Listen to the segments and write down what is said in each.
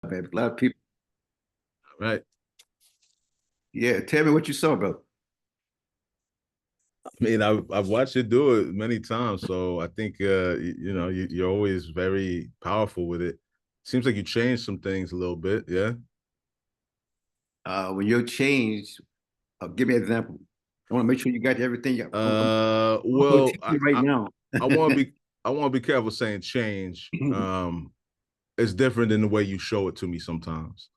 man. A lot of people. Right. Yeah, tell me what you saw, bro. I mean, I've watched you do it many times, so I think you're always very powerful with it. Seems like you changed some things a little bit, yeah. When you change, give me an example. I want to make sure you got everything. I'm also Well, teaching right now. I want to be I want to be careful saying change. It's different than the way you show it to me sometimes. Yeah.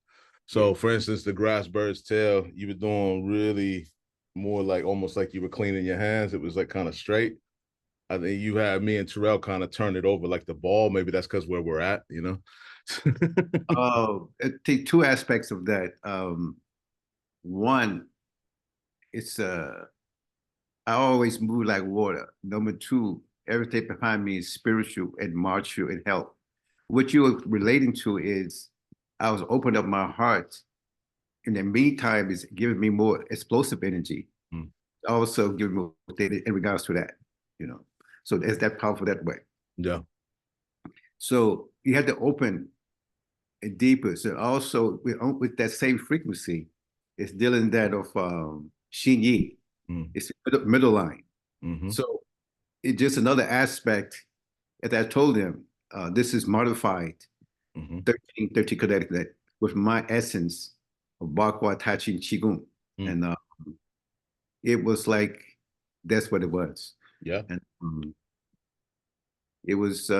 So, for instance, the grass bird's tail, you were doing really more like almost like you were cleaning your hands. It was like kind of straight. I think you had me and Terrell kind of turn it over like the ball. Maybe that's because where we're at, you know. I take two aspects of that. One, it's I always move like water. Number two, everything behind me is spiritual and martial and health. What you are relating to is I was opening up my heart. In the meantime, is giving me more explosive energy. Mm. Also giving me more data in regards to that, you know. So it's that powerful that way. Yeah. So you have to open it deeper. So also with that same frequency, it's dealing that of Xin Yi. Mm. It's the middle line. Mm-hmm. So it's just another aspect. As I told them, this is modified Mm-hmm. 13 connected with my essence of Bakwa Tai Chi Qigong. Mm. And it was like, that's what it was. Yeah. And it was, had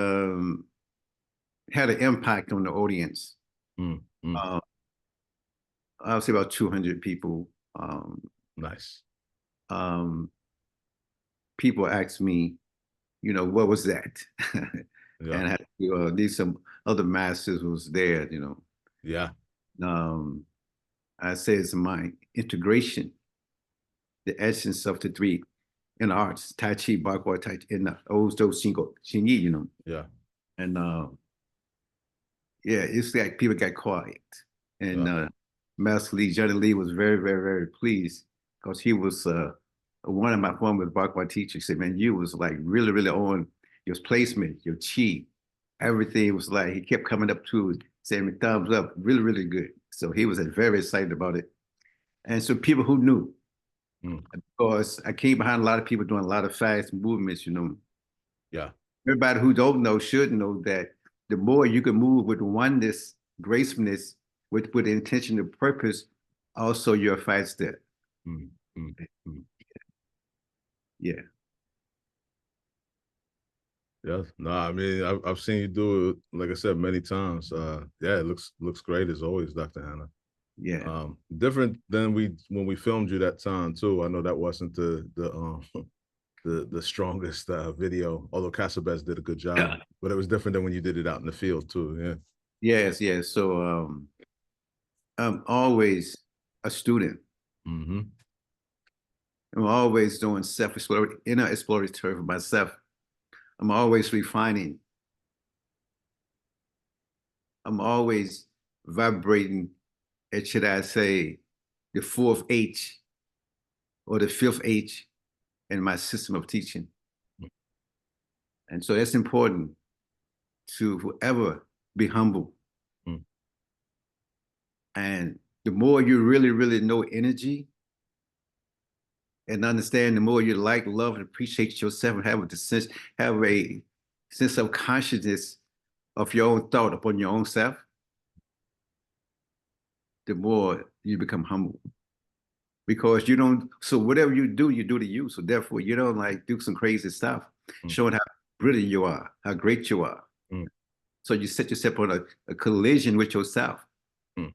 an impact on the audience. Mm. Mm. Uh, I would say about 200 people. Um, Nice. um, People asked me, what was that? Yeah. And I had to need some other masters was there, Yeah. Um, I say it's my integration, the essence of the three in arts, Tai Chi, Bakwa, Tai Chi, and Ozo Shingo, Shinyi. Yeah. And yeah, it's like people got quiet. And Yeah. Master Lee, Johnny Lee was very, very, very pleased because he was one of my former Bakwa teachers. Said, man, you was like really, really on your placement, your chi, everything was like, he kept coming up to saying me thumbs up, really, really good. So he was very excited about it. And so people who knew, Mm. because I came behind a lot of people doing a lot of fast movements. Yeah. Everybody who don't know should know that the more you can move with oneness, gracefulness, with intention and purpose, also you're faster. Mm. Mm. Mm. Yeah. Yeah. No, I mean, I've seen you do it, like I said, many times. Yeah, it looks great as always, Dr. Hannah. Yeah. Different than we when we filmed you that time too. I know that wasn't the strongest video, although Casabez did a good job. Yeah. But it was different than when you did it out in the field too. Yeah. Yes, yes. So I'm always a student. Mm-hmm. I'm always doing inner exploratory for myself. I'm always refining. I'm always vibrating at, should I say, the fourth H or the fifth H in my system of teaching. And so that's important to whoever be humble. Mm. And the more you really, really know energy and understand, the more you like, love, and appreciate yourself and have a sense of consciousness of your own thought upon your own self, the more you become humble. Because you don't, so whatever you do to you. So therefore you don't like do some crazy stuff, Mm. showing how brilliant you are, how great you are. Mm. So you set yourself on a collision with yourself, Mm.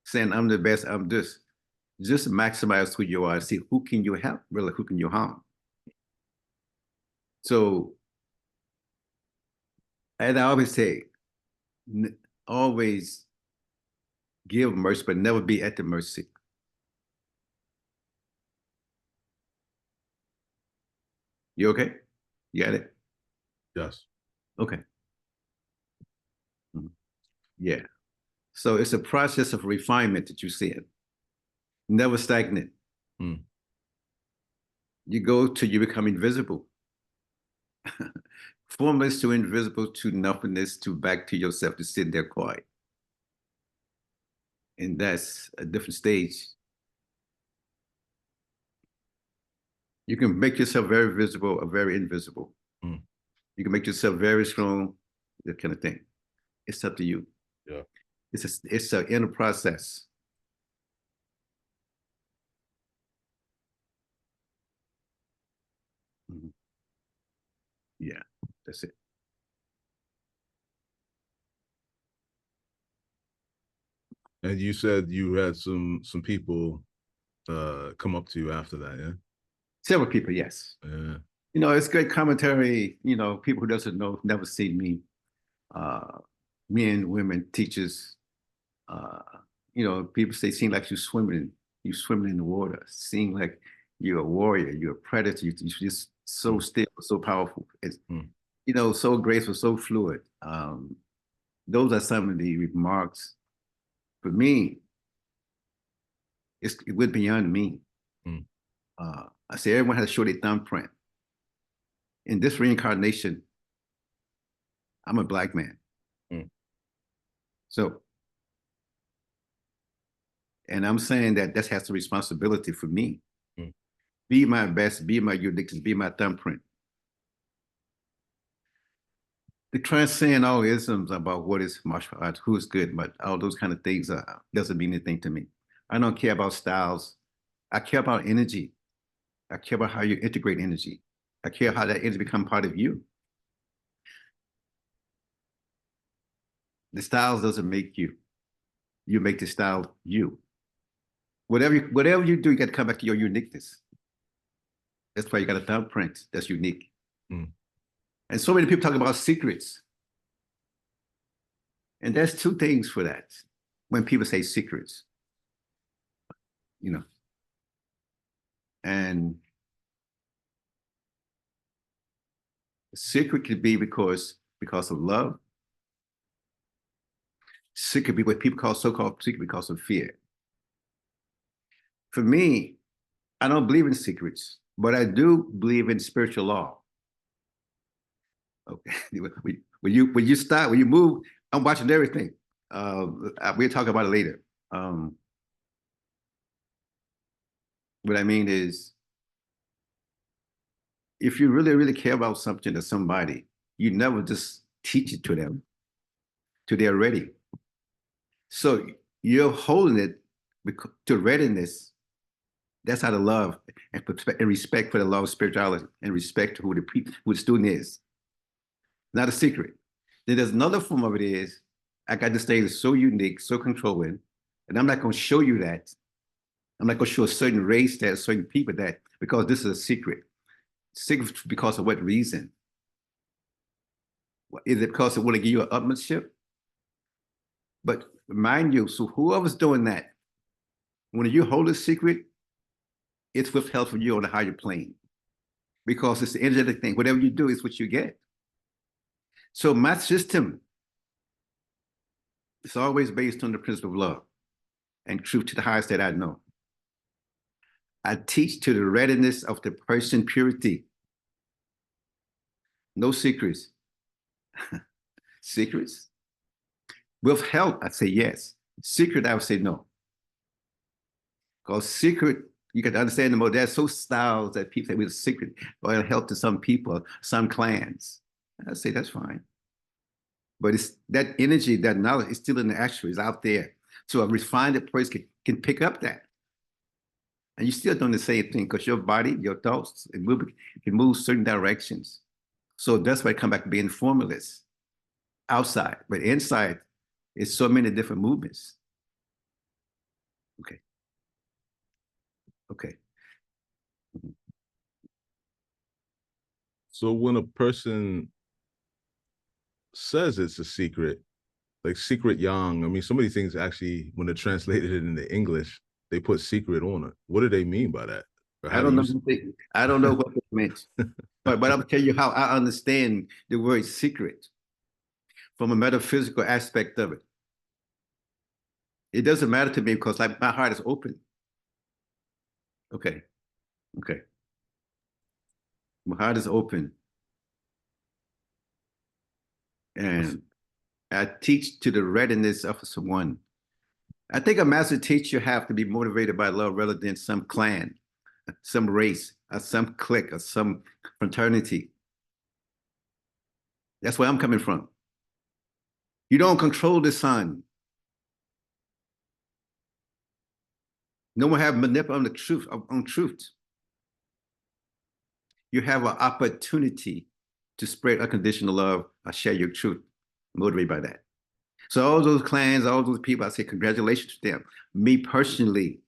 saying, I'm the best, I'm this. Just maximize who you are. See who can you help, really, who can you harm. So, and I always say, always give mercy, but never be at the mercy. You okay? You got it? Yes. Okay. Mhm. Yeah. So it's a process of refinement that you see it. Never stagnant. Mm. You go till you become invisible. Formless to invisible to nothingness to back to yourself to sit there quiet. And that's a different stage. You can make yourself very visible or very invisible. Mm. You can make yourself very strong, that kind of thing. It's up to you. Yeah. It's an inner process. Mhm. Yeah, that's it. And you said you had some people come up to you after that, yeah? Several people, yes. Yeah. You know, it's great commentary. You know, people who doesn't know, never seen me. Uh, Men, women, teachers. Uh, you know, people say, seem like you swimming in the water. Seem like you're a warrior, you're a predator. You're just so Mm. still, so powerful. It's, Mm. you know, so graceful, so fluid. Those are some of the remarks. For me, it went beyond me. Mm. I say everyone has to show their thumbprint. In this reincarnation, I'm a black man. Mm. So, and I'm saying that has the responsibility for me. Mm. Be my best, be my uniqueness, be my thumbprint. To transcend all isms about what is martial arts, who is good, but all those kind of things doesn't mean anything to me. I don't care about styles. I care about energy. I care about how you integrate energy. I care how that energy become part of you. The styles doesn't make you. You make the style you. Whatever you do, you got to come back to your uniqueness. That's why you got a thumbprint that's unique. Mm. And so many people talk about secrets. And there's two things for that. When people say secrets, you know, and secret could be because of love. Secret could be what people call so-called secret because of fear. For me, I don't believe in secrets, but I do believe in spiritual law. Okay, when you start, when you move, I'm watching everything. We'll talk about it later. What I mean is, if you really, really care about something or somebody, you never just teach it to them till they're ready. So you're holding it to readiness. That's out of love and respect for the law of spirituality and respect to who the student is. Not a secret. Then there's another form of it is, I got this thing that's so unique, so controlling, and I'm not going to show you that. I'm not going to show a certain race that, certain people that, because this is a secret. Secret because of what reason? Is it because they want to give you an upmanship? But mind you, so whoever's doing that, when you hold a secret, it's withheld from you on a higher plane because it's the energetic thing. Whatever you do is what you get. So my system is always based on the principle of love and truth to the highest that I know. I teach to the readiness of the person purity. No secrets. Secrets? With help, I'd say yes. Secret, I would say no. Because secret, you can understand them more. There's so styles that people say with secret or it'll help to some people, some clans. I say that's fine. But it's that energy, that knowledge is still in the actual, is out there. So a refined person can pick up that. And you're still doing the same thing because your body, your thoughts, it can move certain directions. So that's why I come back to being formless outside. But inside, it's so many different movements. Okay. Okay. So when a person says it's a secret, like secret yang, I mean, some of these things actually, when they're translated into English, they put secret on it. What do they mean by that? Or I how do don't know. you? I don't know what it meant, but I'll tell you how I understand the word secret from a metaphysical aspect of it. It doesn't matter to me because like my heart is open. Okay. Okay. My heart is open. And I teach to the readiness of someone I think a master teacher have to be motivated by love rather than some clan, some race, or some clique, or some fraternity. That's where I'm coming from. You don't control the sun. No one have manipulated on the truth, on truth. You have an opportunity to spread unconditional love or share your truth, motivated by that. So all those clans, all those people, I say congratulations to them. Me personally,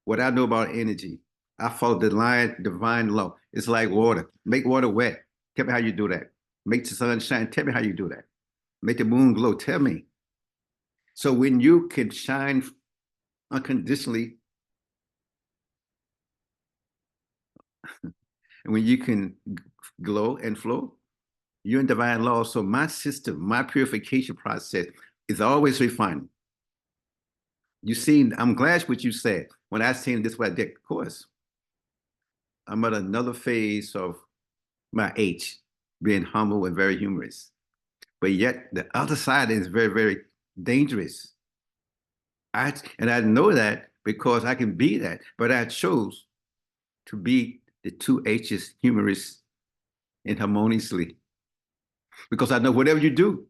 what I know about energy, I follow the divine law. It's like water. Make water wet. Tell me how you do that. Make the sun shine. Tell me how you do that. Make the moon glow. Tell me. So when you can shine unconditionally, and when you can glow and flow, you're in divine law. So my system, my purification process is always refining. You see, I'm glad what you said. When I seen this, what I did, of course, I'm at another phase of my age, being humble and very humorous. But yet the other side is very, very dangerous. And I know that because I can be that, but I chose to be the two H's, humorous and harmoniously. Because I know whatever you do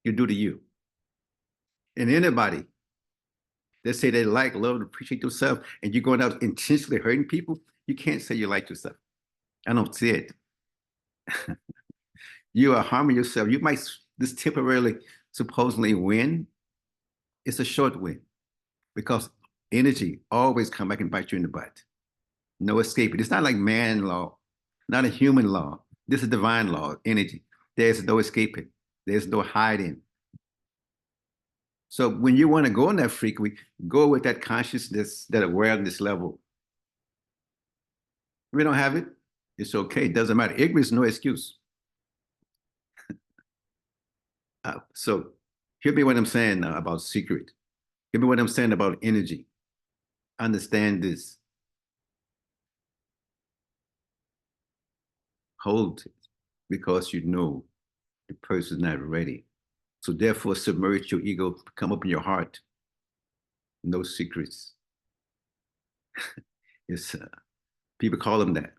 to you. And anybody that say they like, love, and appreciate themselves, and you're going out intentionally hurting people, you can't say you like yourself. I don't see it. You are harming yourself. You might just temporarily, supposedly win. It's a short win because energy always come back and bite you in the butt. No escaping. It's not like man law, not a human law. This is divine law, energy. There's no escaping. There's no hiding. So when you want to go on that frequency, go with that consciousness, that awareness level. If we don't have it, it's okay. It doesn't matter. Ignorance is no excuse. So hear me what I'm saying about secret. Hear me what I'm saying about energy. Understand this. Hold it because you know the person's not ready. So therefore, submerge your ego, come up in your heart. No secrets. It's people call them that.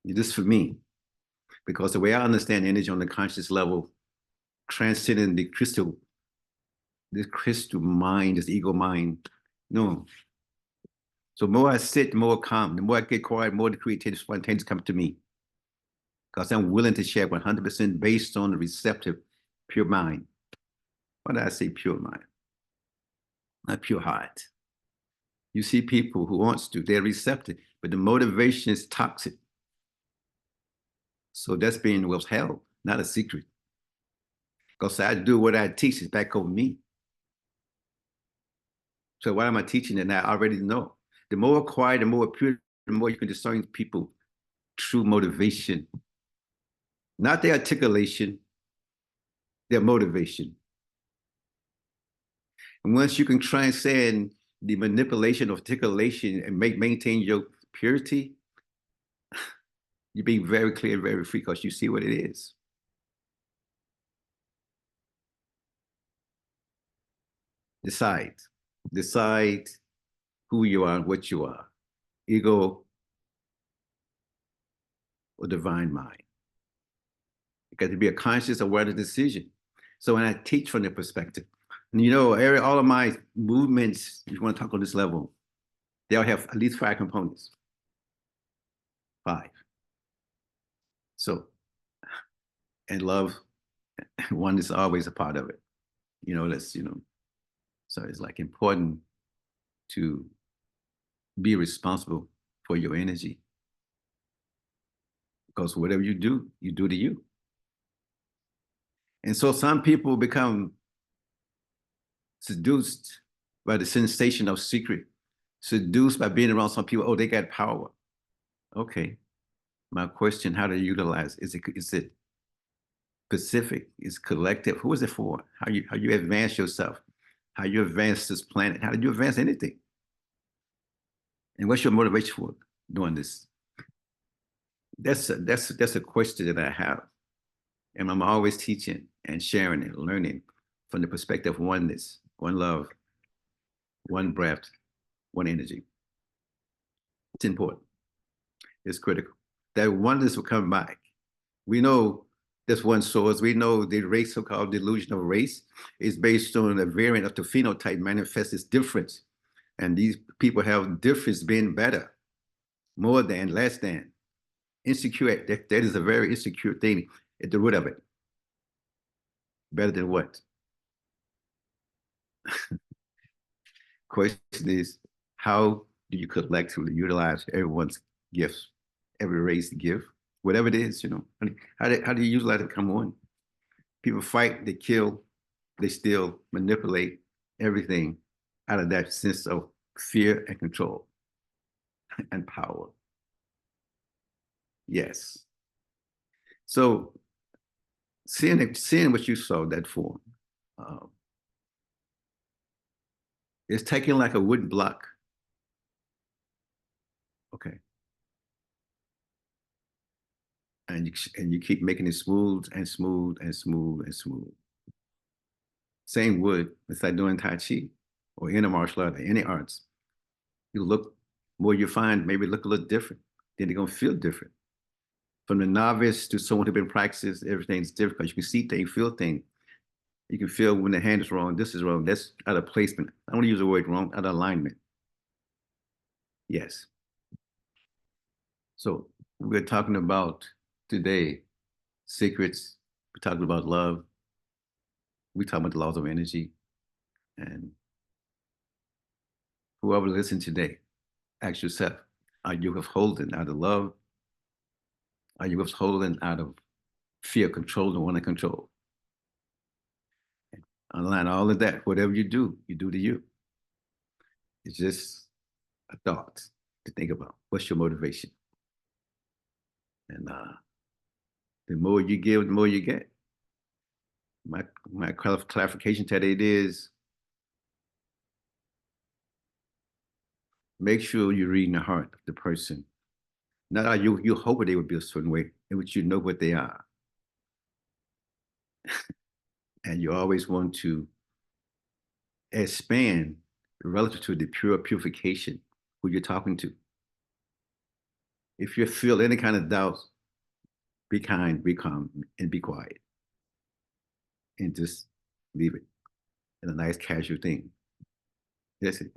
This is for me, because the way I understand energy on the conscious level, transcending this crystal mind, this ego mind. No. So the more I sit, the more calm. The more I get quiet, the more the creativity, spontaneous come to me. Because I'm willing to share 100% based on the receptive, pure mind. Why did I say pure mind? Not pure heart. You see people who wants to, they're receptive, but the motivation is toxic. So that's being withheld, not a secret. Because I do what I teach is back on me. So why am I teaching it now? I already know. The more quiet, the more pure, the more you can discern people true motivation. Not their articulation, their motivation. And once you can transcend the manipulation of articulation and maintain your purity, you're being very clear, very free because you see what it is. Decide. Decide who you are and what you are. Ego or divine mind. It got to be a conscious, aware decision. So when I teach from the perspective, and you know, all of my movements, if you want to talk on this level, they'll have at least 5 components. 5. So, and love, one is always a part of it. You know, so it's like important to be responsible for your energy. Because whatever you do to you. And so some people become seduced by the sensation of secret, seduced by being around some people. Oh, they got power. Okay. My question, how to utilize, is it specific? Is collective? Who is it for? How you advance yourself? How you advance this planet? How do you advance anything? And what's your motivation for doing this? That's a question that I have. And I'm always teaching and sharing and learning from the perspective of oneness, one love, one breath, one energy. It's important. It's critical. That oneness will come back. We know this one source. We know the race, so-called delusion of race, is based on a variant of the phenotype manifests as difference. And these people have difference being better, more than, less than. Insecure, that is a very insecure thing at the root of it. Better than what? Question is, how do you collectively utilize everyone's gifts, every race gift, whatever it is, you know? How do you utilize it? Come on. People fight, they kill, they steal, manipulate everything out of that sense of fear and control and power. Yes. So seeing what you saw that form, uh, it's taking like a wooden block. Okay. And you keep making it smooth and smooth and smooth and smooth. Same wood, it's like doing Tai Chi or any martial art or any arts. You look, more you find, maybe look a little different. Then they're gonna feel different. From the novice to someone who's been practicing, everything's different because you can see things, feel things. You can feel when the hand is wrong, this is wrong, that's out of placement. I don't want to use the word wrong, out of alignment. Yes. So we're talking about today secrets. We're talking about love. We're talking about the laws of energy. And whoever listens today, ask yourself, are you withholding out of love? Are you withholding out of fear, control, and want to control? Align all of that. Whatever you do to you. It's just a thought to think about. What's your motivation? And the more you give, the more you get. My clarification today is make sure you're reading the heart of the person. Not how you hope they would be a certain way, in which you know what they are. And you always want to expand relative to the purification who you're talking to. If you feel any kind of doubt, be kind, be calm, and be quiet. And just leave it in a nice casual thing. That's it.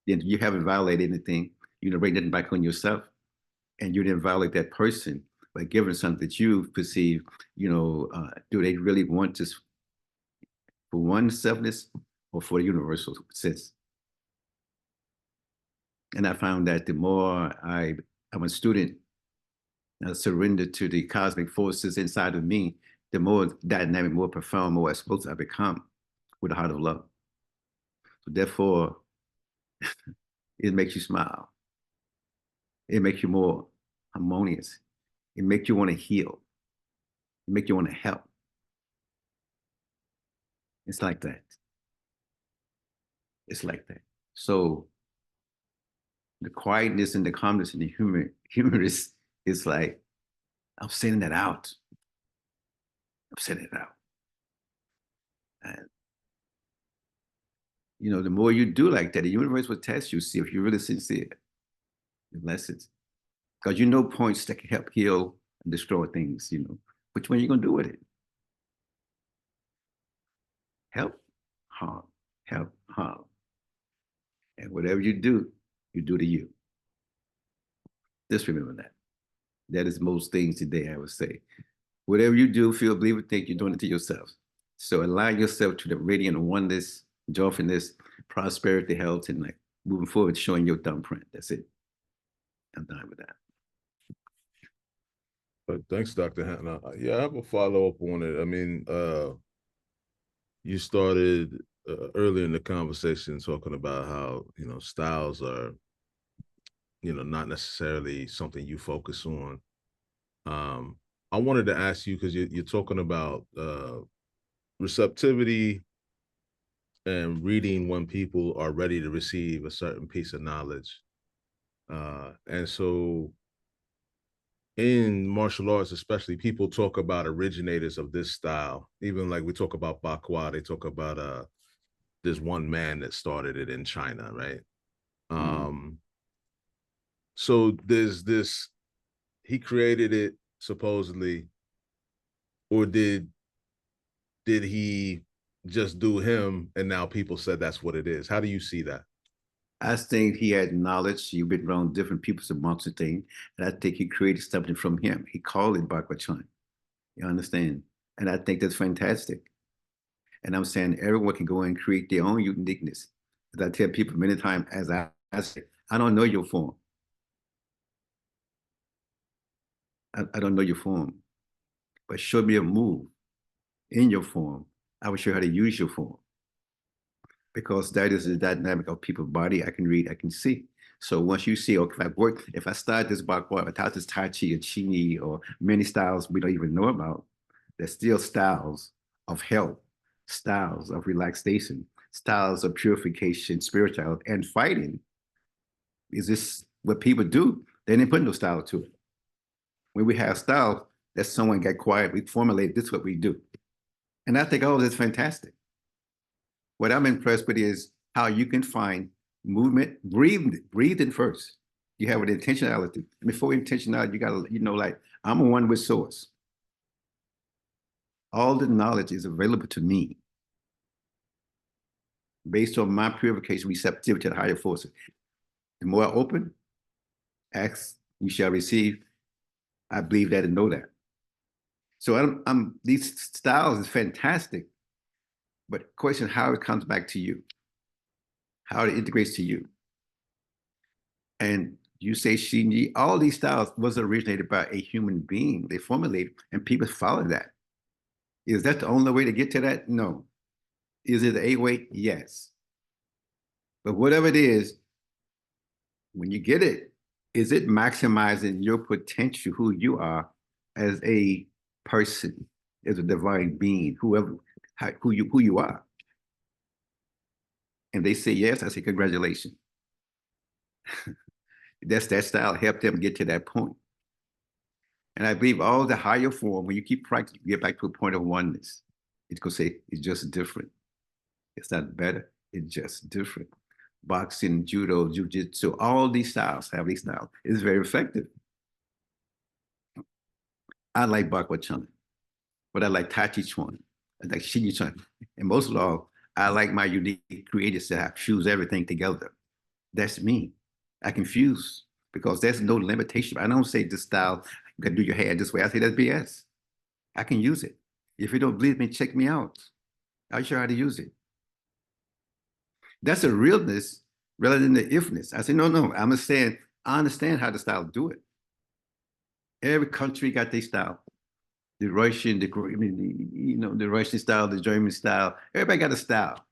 Then you haven't violated anything. You didn't bring nothing back on yourself. And you didn't violate that person by giving something that you perceive, do they really want this for one selfness or for the universal sense? And I found that the more I'm a student, I surrender to the cosmic forces inside of me, the more dynamic, more profound, more explosive I become with a heart of love. So therefore, it makes you smile. It makes you more harmonious. It makes you want to heal. It makes you want to help. It's like that. It's like that. So the quietness and the calmness and the humorous is like, I'm sending that out. I'm sending it out. And the more you do like that, the universe will test you, see if you're really sincere in lessons. Because you know points that can help heal and destroy things, Which one are you going to do with it? Help, harm, help, harm. And whatever you do to you. Just remember that. That is most things today, I would say. Whatever you do, feel, believe, or think, you're doing it to yourself. So align yourself to the radiant oneness, joyfulness, prosperity, health, and like moving forward, showing your thumbprint. That's it. I'm done with that. Thanks, Dr. Hannah. Yeah, I have a follow-up on it. I mean, you started earlier in the conversation talking about how, styles are, not necessarily something you focus on. I wanted to ask you, because you're talking about receptivity and reading when people are ready to receive a certain piece of knowledge. And so in martial arts, especially, people talk about originators of this style. Even like we talk about Bakwa, they talk about there's one man that started it in China, right? So there's this, he created it supposedly, or did he just do him and now people said that's what it is? How do you see that? I think he had knowledge. He'd been around different peoples amongst the thing. And I think he created something from him. He called it Bakwachan. You understand? And I think that's fantastic. And I'm saying everyone can go and create their own uniqueness. As I tell people many times, as I say, I don't know your form. I don't know your form. But show me a move in your form. I will show you how to use your form. Because that is the dynamic of people's body. I can read, I can see. So once you see, okay, if I start this Bakwa, if I taught this Tai Chi or Chi or many styles we don't even know about, there's still styles of health, styles of relaxation, styles of purification, spiritual, and fighting. Is this what people do? They didn't put no style to it. When we have style, that someone got quiet, we formulate, this is what we do. And I think, oh, that's fantastic. What I'm impressed with is how you can find movement, breathing first. You have an intentionality. Before intentionality, you gotta, like I'm a one with source. All the knowledge is available to me based on my purification, receptivity to the higher forces. The more I open, ask, you shall receive. I believe that and know that. So these styles is fantastic, but question how it comes back to you, how it integrates to you. And you say Shinji, all these styles was originated by a human being. They formulated and people follow that. Is that the only way to get to that? No. Is it a way? Yes. But whatever it is, when you get it, is it maximizing your potential, who you are as a person, as a divine being, who you are? And they say yes, I say congratulations. That's that style helped them get to that point. And I believe all the higher form, when you keep practicing, you get back to a point of oneness. It's gonna say it's just different. It's not better, it's just different. Boxing, judo, jujitsu, all these styles have these styles. It's very effective. I like Bakwa Chun, but I like Tai Chi Chuan. I like Shinji Chuan. And most of all, I like my unique creative set. I fuse everything together. That's me. I can fuse because there's no limitation. I don't say this style, you can do your hair this way. I say that's BS. I can use it. If you don't believe me, check me out. I'll show you how to use it. That's a realness rather than the ifness. I say, no, I'm saying I understand how the style do it. Every country got their style. The Russian, the Russian style, the German style. Everybody got a style.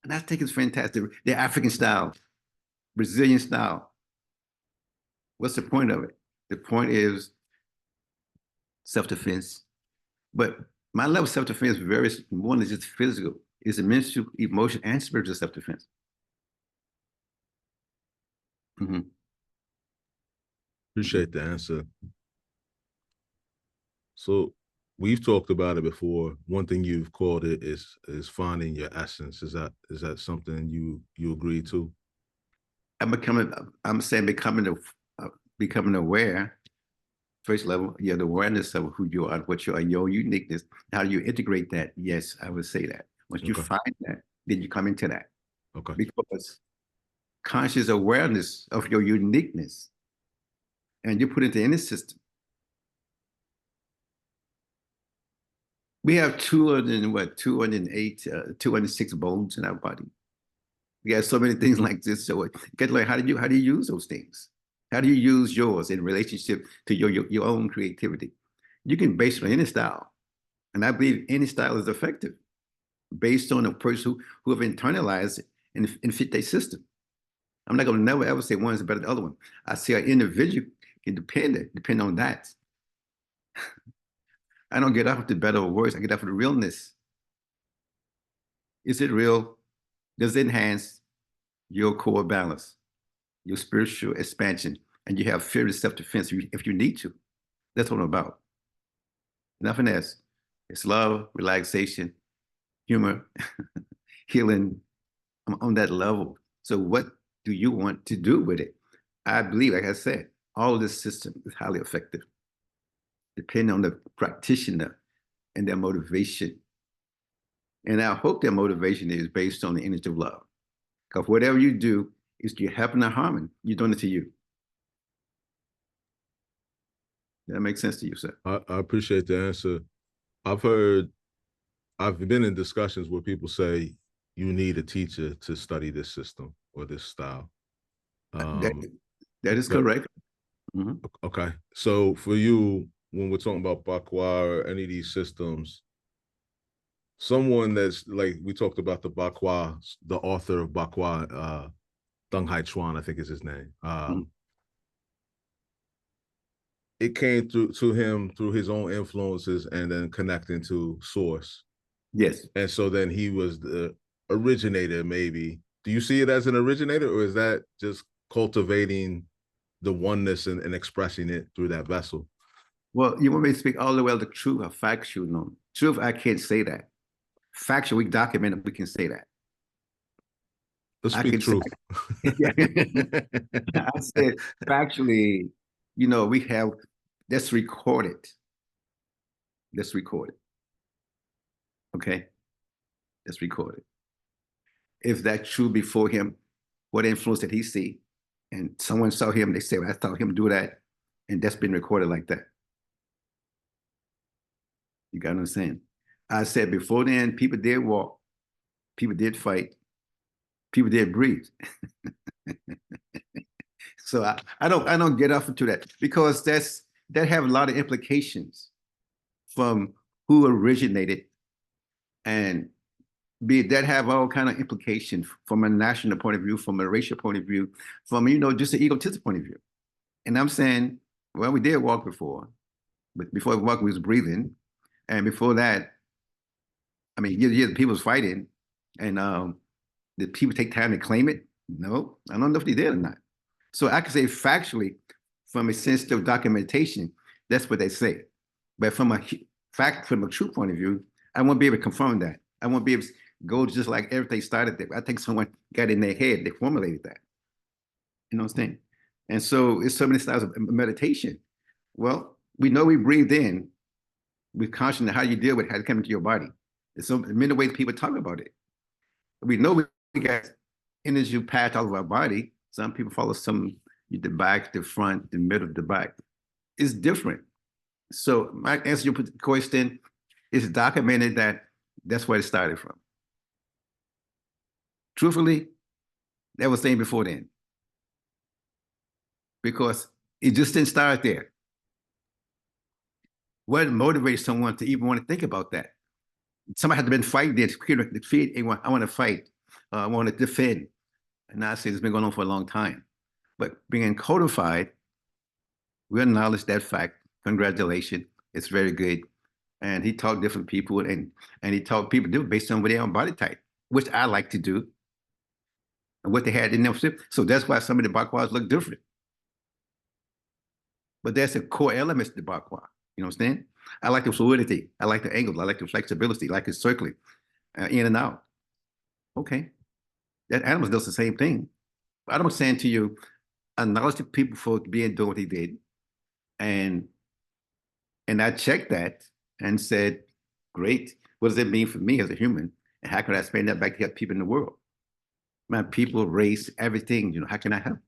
And I think it's fantastic. The African style, Brazilian style. What's the point of it? The point is self-defense. But my level of self-defense varies more than just physical. It's a mental, emotion, and spiritual self-defense. Appreciate the answer. So we've talked about it before. One thing you've called it is finding your essence. Is that something you agree to? I'm saying becoming aware. First level, the awareness of who you are, what you are, your uniqueness. How do you integrate that? Yes, I would say that. Once you find that, then you come into that. Okay. Because conscious awareness of your uniqueness, and you put it into any system. We have 208, 206 bones in our body. We have so many things like this. So get like, how do you use those things? How do you use yours in relationship to your own creativity? You can base it on any style. And I believe any style is effective based on a person who have internalized it and fit their system. I'm not going to never ever say one is better than the other one. I say an individual can depend on that. I don't get off the better or worse. I get off of the realness. Is it real? Does it enhance your core balance, your spiritual expansion, and you have fearless self-defense if you need to? That's what I'm about. Nothing else. It's love, relaxation, humor, healing on that level. So what do you want to do with it? I believe, like I said, all of this system is highly effective, depending on the practitioner and their motivation. And I hope their motivation is based on the energy of love. Because whatever you do, is you're helping or harming, you're doing it to you. That makes sense to you, sir? I appreciate the answer. I've been in discussions where people say you need a teacher to study this system or this style. That, that is but correct. Mhm. Okay. So for you, when we're talking about Bakwa or any of these systems, someone that's like we talked about the Bakwa, the author of Bakwa, Deng Hai Chuan, I think is his name. Mhm. It came through to him through his own influences and then connecting to source. Yes. And so then he was the originator, maybe. Do you see it as an originator, or is that just cultivating the oneness and expressing it through that vessel? Well, you want me to speak all the way to truth or factual? No. Truth, I can't say that. Factual, we document it, we can say that. Let's I speak can say, truth. yeah. I said factually, we have that's recorded. That's recorded. Okay. That's recorded. If that's true before him, what influence did he see? And someone saw him, they say, well, I saw him do that. And that's been recorded like that. You got what I'm saying? I said before then, people did walk, people did fight, people did breathe. So I don't get off into that because that have a lot of implications from who originated and be that have all kind of implications from a national point of view, from a racial point of view, from just an egotistic point of view. And I'm saying, well, we did walk before, but before walking, we was breathing, and before that, I mean, yeah, the people was fighting, and did people take time to claim it? No, I don't know if they did or not. So I can say factually, from a sensitive documentation, that's what they say. But from a fact, from a true point of view, I won't be able to confirm that. I won't be able to go just like everything started there. I think someone got in their head, they formulated that. You know what I'm saying? And so it's so many styles of meditation. Well, we know we breathe in with consciousness how you deal with it, how it comes into your body. There's so many ways people talk about it. We know we got energy path all of our body. Some people follow some the back, the front, the middle, the back. It's different. So my answer to your question is documented that that's where it started from. Truthfully, that was saying before then. Because it just didn't start there. What motivates someone to even want to think about that? Somebody had to been fighting there to defeat. I want to fight. I want to defend. And I say it's been going on for a long time. But being codified, we acknowledge that fact. Congratulations. It's very good. And he taught different people and he taught people do based on their own body type, which I like to do. And what they had in them. So that's why some of the Bakwas look different. But that's a core element to the Bakwa. You know what I'm saying? I like the fluidity. I like the angle. I like the flexibility. I like the circling, in and out. Okay. That animal does the same thing. But I'm saying to you, acknowledge the people for doing what he did. And I checked that and said, great. What does it mean for me as a human? And how can I expand that back to help people in the world? My people, race, everything, how can I help?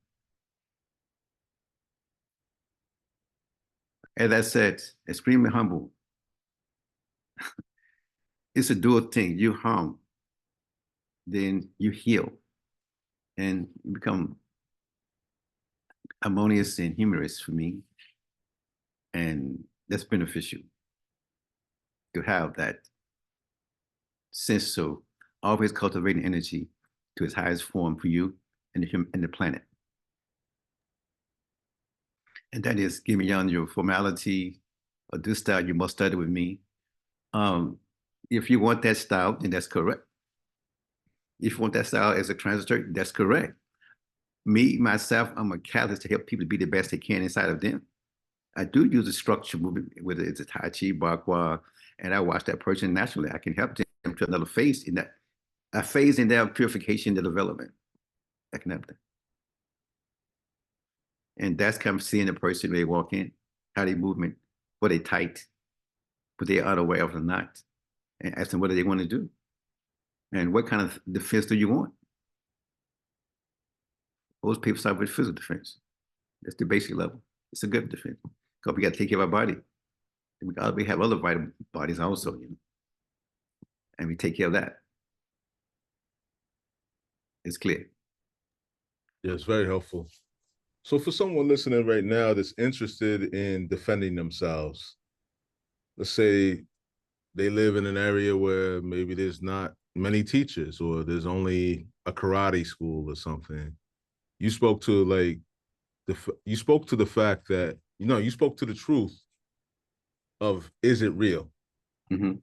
As I said, extremely humble. It's a dual thing. You harm, then you heal, and you become harmonious and humorous for me. And that's beneficial to have that sense of always cultivating energy to its highest form for you and the planet. And that is giving beyond your formality or this style, you must study with me. If you want that style, then that's correct. If you want that style as a transitory, that's correct. Me, myself, I'm a catalyst to help people be the best they can inside of them. I do use a structure movement, whether it's a Tai Chi, Bakwa, and I watch that person naturally. I can help them to another phase in that a phase in their purification and development, that kind of thing. And that's kind of seeing the person they walk in, how they movement, what they tight, what they are unaware of or not, and ask them what do they want to do, and what kind of defense do you want. Most people start with physical defense. That's the basic level. It's a good defense because we got to take care of our body. We have other vital bodies also, you know, and we take care of that. It's clear. Yeah, it's very helpful. So for someone listening right now that's interested in defending themselves, let's say they live in an area where maybe there's not many teachers or there's only a karate school or something. You spoke to like you spoke to the fact that, you know, you spoke to the truth of, is it real? Mm-hmm.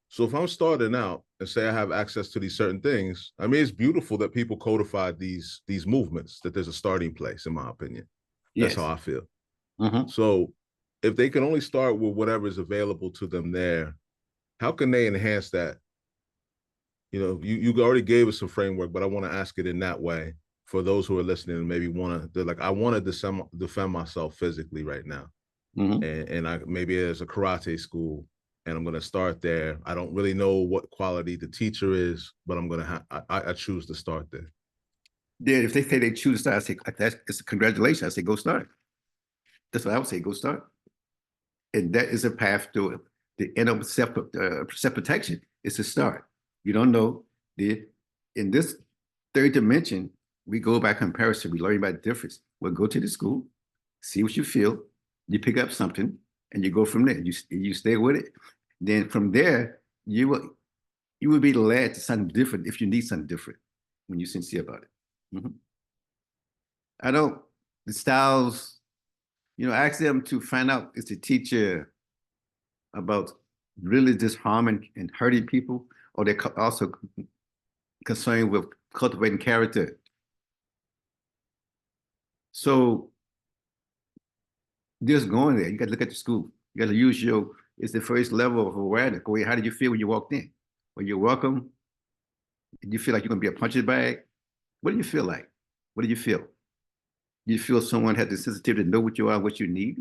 So if I'm starting out and say I have access to these certain things, I mean, it's beautiful that people codified these movements, that there's a starting place, in my opinion. That's Yes. how I feel. Mm-hmm. So if they can only start with whatever is available to them there, how can they enhance that? You know, you already gave us some framework, but I want to ask it in that way for those who are listening and maybe they're like, I want to defend myself physically right now. Mm-hmm. And I maybe there's a karate school and I'm going to start there. I don't really know what quality the teacher is, but I'm going to I choose to start there. Then if they say they choose to start, I say, that's it's a congratulations. I say, go start. That's what I would say, go start. And that is a path to the end of self-protection. It's a start. You don't know. In this third dimension, we go by comparison. We learn about difference. We'll go to the school, see what you feel. You pick up something, and you go from there. You stay with it. Then from there, you will be led to something different if you need something different when you're sincere about it. Mm-hmm. I don't, the styles, you know, ask them to find out is the teacher about really just harming and hurting people, or they're also concerned with cultivating character. So just going there, you got to look at the school. You got to use it's the first level of awareness. Go ahead, how did you feel when you walked in? When you're welcome, did you feel like you're going to be a punching bag? What do you feel like? What do you feel? Do you feel someone had the sensitivity to know what you are, what you need?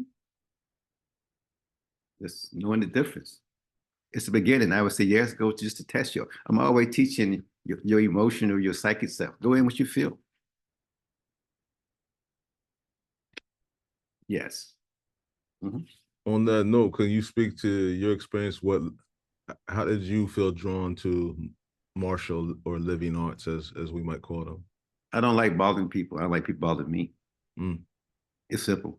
Just knowing the difference. It's the beginning. I would say, yes, go just to test you. I'm always teaching your emotional, your psychic self. Go in what you feel. Yes. Mm-hmm. On that note, can you speak to your experience? How did you feel drawn to martial or living arts, as we might call them? I don't like bothering people. I don't like people bothering me. Mm. It's simple.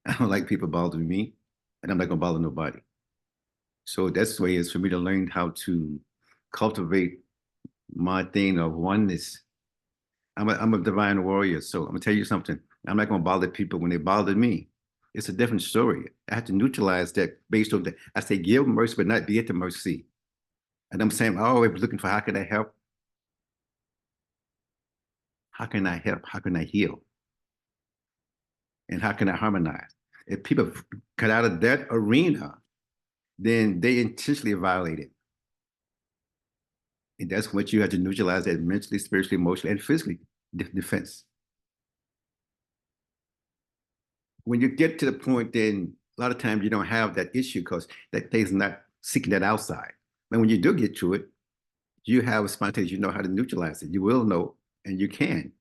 I don't like people bothering me, and I'm not gonna bother nobody. So that's the way it's for me to learn how to cultivate my thing of oneness. I'm a divine warrior, so I'm gonna tell you something. I'm not gonna bother people when they bother me. It's a different story. I have to neutralize that based on that. I say give mercy, but not be at the mercy. And I'm saying I'm always looking for how can I help? How can I help? How can I heal? And how can I harmonize? If people cut out of that arena, then they intentionally violate it. And that's what you have to neutralize that mentally, spiritually, emotionally, and physically defense. When you get to the point, then a lot of times you don't have that issue because that thing's not seeking that outside. And when you do get to it, you have a spontaneous, you know how to neutralize it. You will know, and you can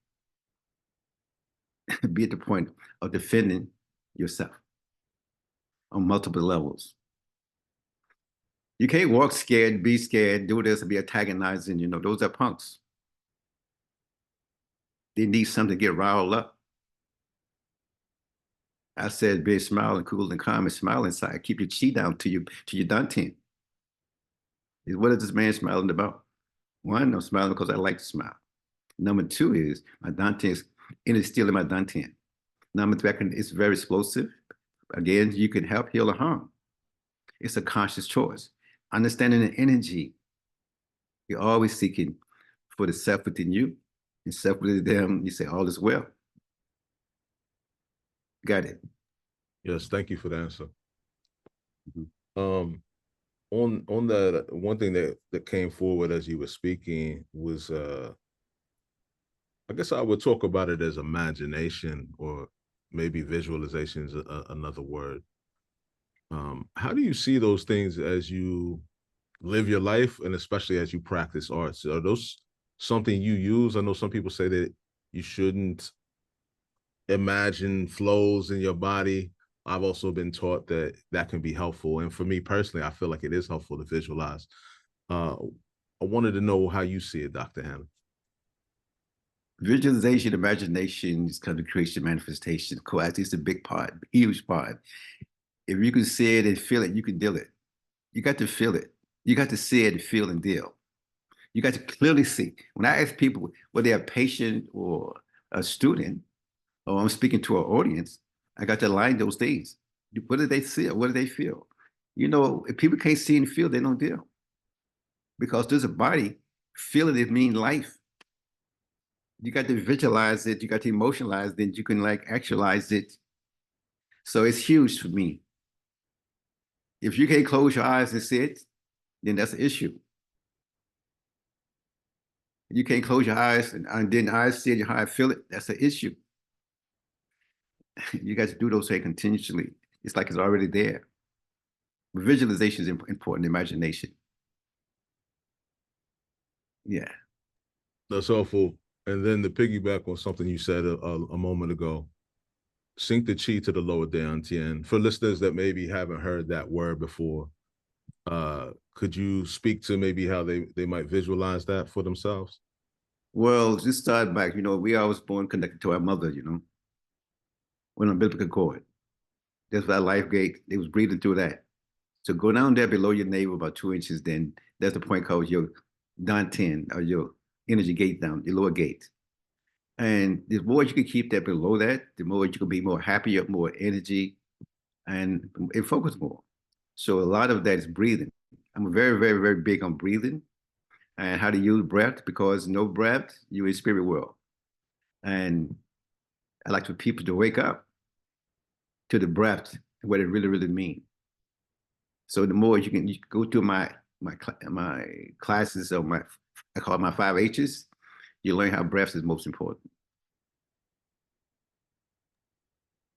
be at the point of defending yourself on multiple levels. You can't walk scared, be scared, do this, and be antagonizing. You know, those are punks. They need something to get riled up. I said, be smiling, cool and calm, and smile inside. Keep your chi down to your dantian. What is this man smiling about? One, I'm smiling because I like to smile. Number two is my dantian is still in my dantian. Number three, it's very explosive. Again, you can help, heal, or harm. It's a conscious choice. Understanding the energy. You're always seeking for the self within you and self within them. You say, all is well. Got it. Yes, thank you for the answer. Mm-hmm. On that, one thing that came forward as you were speaking was I guess I would talk about it as imagination, or maybe visualization is another word. How do you see those things as you live your life, and especially as you practice arts? Are those something you use? I know some people say that you shouldn't imagine flows in your body. I've also been taught that that can be helpful. And for me personally, I feel like it is helpful to visualize. Uh, I wanted to know how you see it, Dr. Hannah. Visualization, imagination is kind of creation, manifestation. Cool. It's a big part, huge part. If you can see it and feel it, you can deal it. You got to feel it. You got to see it, feel, and deal. You got to clearly see. When I ask people whether they're a patient or a student, or I'm speaking to an audience, I got to align those things. What do they see? What do they feel? You know, if people can't see and feel, they don't deal. Because there's a body, feeling it mean life. You got to visualize it, you got to emotionalize it, you can like actualize it. So it's huge for me. If you can't close your eyes and see it, then that's an issue. You can't close your eyes and then eyes see it, your eyes feel it, that's an issue. You got to do those things continuously. It's like it's already there. Visualization is important, imagination. Yeah. That's helpful. And then to piggyback on something you said a moment ago, sync the chi to the lower dantian. For listeners that maybe haven't heard that word before, could you speak to maybe how they might visualize that for themselves? Well, just start back. You know, we all was born connected to our mother, you know, with an umbilical cord. That's our life gate. They was breathing through that. So go down there below your navel about 2 inches, then that's the point called your dantian or your energy gate down, your lower gate. And the more you can keep that below that, the more you can be more happier, more energy, and focus more. So a lot of that is breathing. I'm very, very, very big on breathing and how to use breath, because no breath, you're in spirit world. And I like for people to wake up to the breath and what it really, really means. So the more you can go to my classes, or I call it my 5 H's, you learn how breath is most important.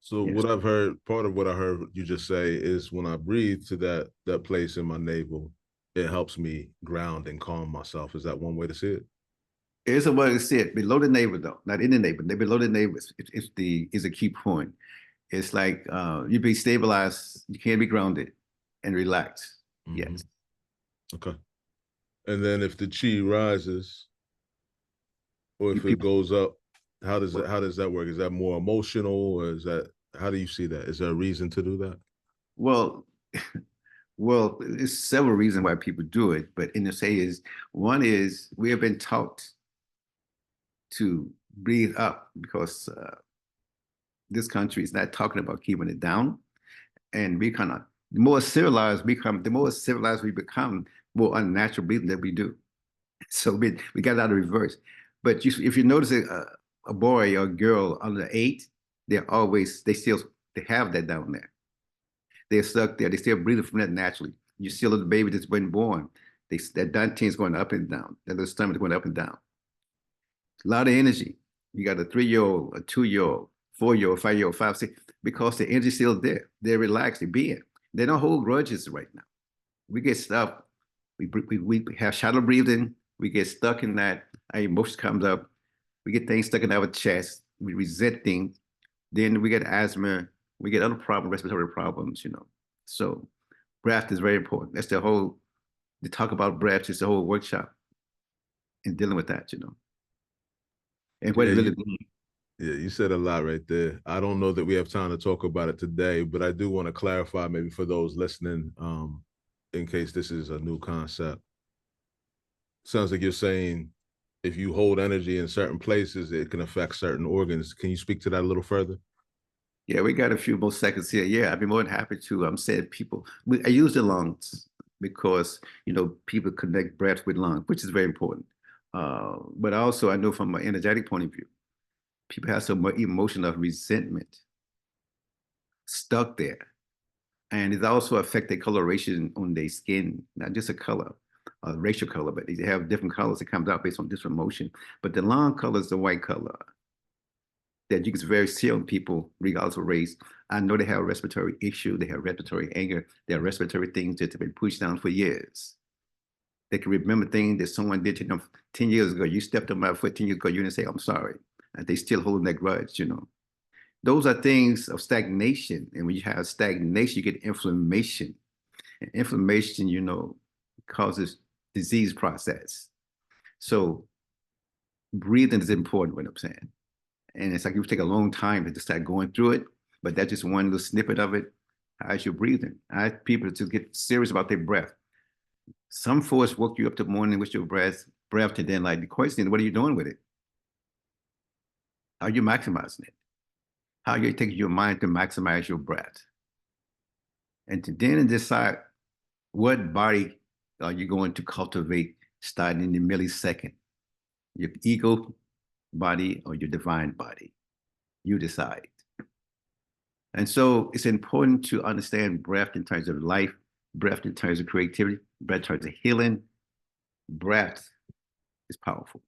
So Yes. what I've heard, part of what I heard you just say is when I breathe to that place in my navel, it helps me ground and calm myself. Is that one way to see it? Here's a way to see it. Below the navel, though, not in the navel. Below the navel is a key point. It's like you be stabilized, you can't be grounded and relaxed. Mm-hmm. Yes. Okay. And then if the chi rises or You if it people, goes up, how does that work? Is that more emotional, or is that, how do you see that? Is there a reason to do that? well, well, there's several reasons why people do it, but in the say is one is we have been taught to breathe up because this country is not talking about keeping it down, and we kind of the more civilized we become, more unnatural breathing that we do. So we got it out of reverse. But if you notice a boy or a girl under 8, they have that down there. They're stuck there. They still breathing from that naturally. You see a little baby that's been born. That dantian is going up and down. That little stomach is going up and down. A lot of energy. You got a 3-year-old, a 2-year-old, 4-year-old, 5-year-old, 5, 6, because the energy's still there. They're relaxed, they're being. They don't hold grudges right now. We get stuck. We have shallow breathing. We get stuck in that. Our emotion comes up. We get things stuck in our chest. We resent things. Then we get asthma. We get other problems, respiratory problems, you know. So breath is very important. That's the whole, to talk about breath is the whole workshop in dealing with that, you know, and what Yeah, it really you means. yeah, you said a lot right there. I don't know that we have time to talk about it today, but I do want to clarify maybe for those listening, in case this is a new concept. Sounds like you're saying if you hold energy in certain places, it can affect certain organs. Can you speak to that a little further? Yeah, we got a few more seconds here. Yeah, I'd be more than happy to. I'm saying I use the lungs because, you know, people connect breath with lungs, which is very important. But also, I know from an energetic point of view, people have so much emotion of resentment stuck there. And it also affect their coloration on their skin, not just a color, racial color, but they have different colors that comes out based on different motion. But the lung color is the white color that you can very see on people regardless of race. I know they have a respiratory issue, they have respiratory anger, they have respiratory things that have been pushed down for years. They can remember things that someone did to them 10 years ago. You stepped on my foot 10 years ago, you didn't say, I'm sorry. And they still holding that grudge, you know. Those are things of stagnation. And when you have stagnation, you get inflammation. And inflammation, you know, causes disease process. So breathing is important, what I'm saying. And it's like you take a long time to start going through it, but that's just one little snippet of it. How's your breathing? I have people to get serious about their breath. Some force woke you up the morning with your breath, and then like the question, what are you doing with it? How are you maximizing it? How are you taking your mind to maximize your breath? And to then decide what body are you going to cultivate starting in the millisecond? Your ego body or your divine body? You decide. And so it's important to understand breath in terms of life, breath in terms of creativity, breath in terms of healing. Breath is powerful.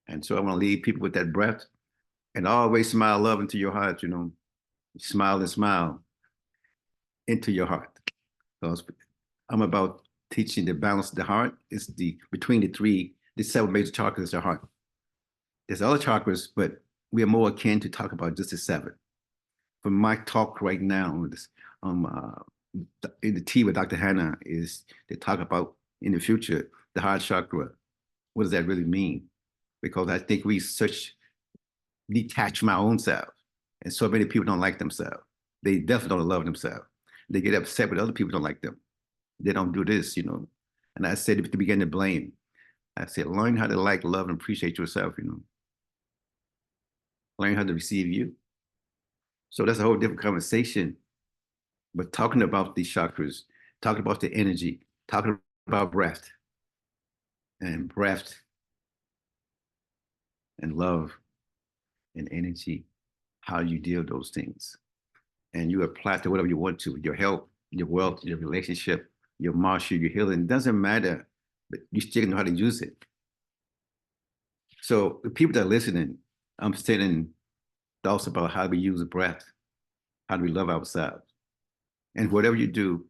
And so I want to leave people with that breath and always smile love into your heart, you know, smile and smile into your heart. Because I'm about teaching the balance of the heart. It's between the 7 major chakras of the heart. There's other chakras, but we are more akin to talk about just the 7. For my talk right now, in the tea with Dr. Hannah is to talk about in the future, the heart chakra. What does that really mean? Because I think we such detach my own self. And so many people don't like themselves. They definitely don't love themselves. They get upset when other people don't like them. They don't do this, you know. And I said at the beginning to blame. I said, learn how to like, love, and appreciate yourself, you know. Learn how to receive you. So that's a whole different conversation. But talking about these chakras, talking about the energy, talking about breath and love and energy, how you deal with those things. And you apply to whatever you want to, your health, your wealth, your relationship, your martial, your healing. It doesn't matter, but you still know how to use it. So the people that are listening, I'm saying thoughts about how we use the breath, how do we love ourselves. And whatever you do,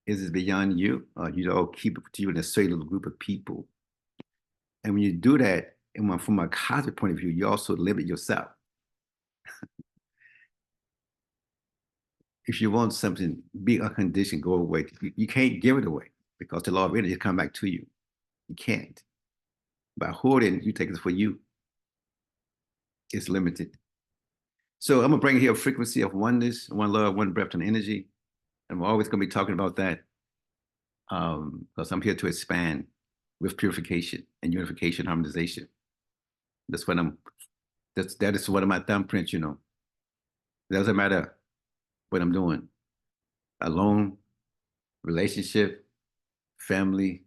is it beyond you? You all keep it to you in a certain little group of people. And when you do that, and from a cosmic point of view, you also limit yourself. If you want something, be unconditioned, go away. You can't give it away because the law of energy come back to you. You can't. By hoarding, you take it for you. It's limited. So I'm gonna bring here a frequency of oneness, one love, one breath, and energy. And we're always gonna be talking about that because I'm here to expand with purification and unification, harmonization. That's what that is one of my thumbprints, you know. It doesn't matter what I'm doing. Alone, relationship, family,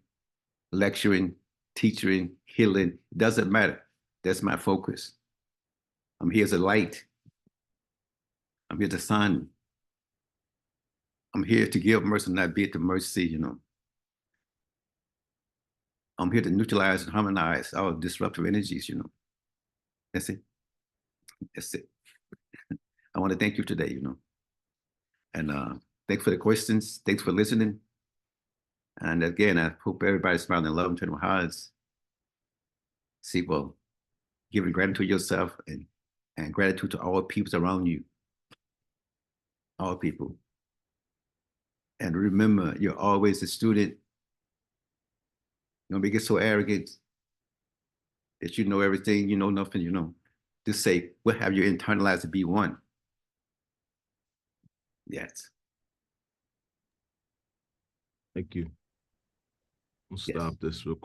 lecturing, teaching, healing, doesn't matter. That's my focus. I'm here as a light. I'm here to sun. I'm here to give mercy, not be at the mercy, you know. I'm here to neutralize and harmonize all disruptive energies, you know. That's it. That's it. I want to thank you today, you know. And thanks for the questions. Thanks for listening. And again, I hope everybody's smiling and loving to their hearts. See, well, giving gratitude to yourself and gratitude to all people around you. All people. And remember, you're always a student. Don't get so arrogant that you know everything, you know nothing, you know. Just say, what have you internalized to be one? Yes. Thank you. We'll Yes. stop this real quick.